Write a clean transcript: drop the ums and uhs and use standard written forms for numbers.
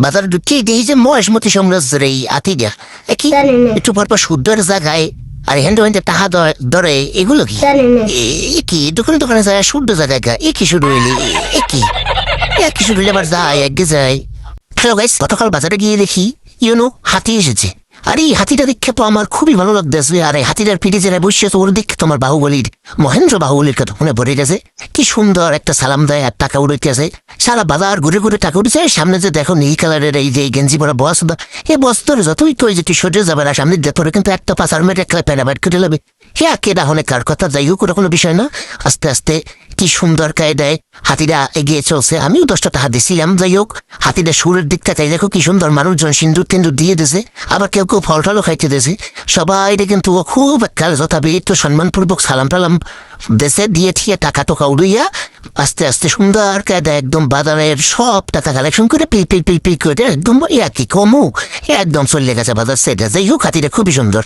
বাজারে ঢুকে দেখি যে মহেশমতি সাম্রাজ্যের এই আতিটা কি একটু পরপর শুদ্ধের জায়গায় আর হ্যান্ডে হ্যান্ডে টাহা ধরে এগুলো কি কি দোকানে দোকানে যায় শুদ্ধ জায়গায় এ কি শুরু হইলি কি শুরু হইলে আবার যায় একগে যায়। হ্যালো গাইস, গতকাল বাজারে গিয়ে দেখি হাতি এসেছে। আর এই হাতিটা দেখে তো আমার খুবই ভালো লাগতেছে। আর এই হাতিটার পিঠে যারা বসে ওর দেখে তোমার বাহুবলীর মহেন্দ্র বাহুবলীর কথা মনে পড়ে গেছে। কি সুন্দর একটা সালাম দেয় আর টাকা উড়াইতেছে। সারা বাজার ঘুরে ঘুরে টাকা উঠেছে। সামনে যে দেখো নীল কালারের এই যে গেঞ্জি পরা বস, এই বস ধরে যতই কই যে তুই সরে যাবে না সামনে দিয়ে তোরে কিন্তু একটা পাচার মেরে একটা প্যানা বাইট করে নেবে। হ্যাঁ কেডা হনে কার কথা যাই হোক ওটা কোনো বিষয় না। আস্তে আস্তে কি সুন্দর কায়দায় হাতিরা এগিয়ে চলছে। আমিও 10টা টাকা দিছিলাম। যাই হোক হাতিটা সুরের দিকটা তাই দেখো কি সুন্দর মানুষজন সিন্দুর টিন্দুর দিয়ে দিয়েছে। আবার কেউ কেউ ফল টলও খাইতে দিয়েছে। সবাই কিন্তু খুব একটা যথাবিহিত সম্মানপূর্বক সালাম টালাম দেশে দিয়ে ঠিয়ে টাকা টোকা উড়িয়া আস্তে আস্তে সুন্দর কায়দা একদম বাজারের সব টাকা কালেকশন করে পি করে একদম কি কমু একদম চলে গেছে বাজার সেটা। যাই হোক হাতিটা খুবই সুন্দর।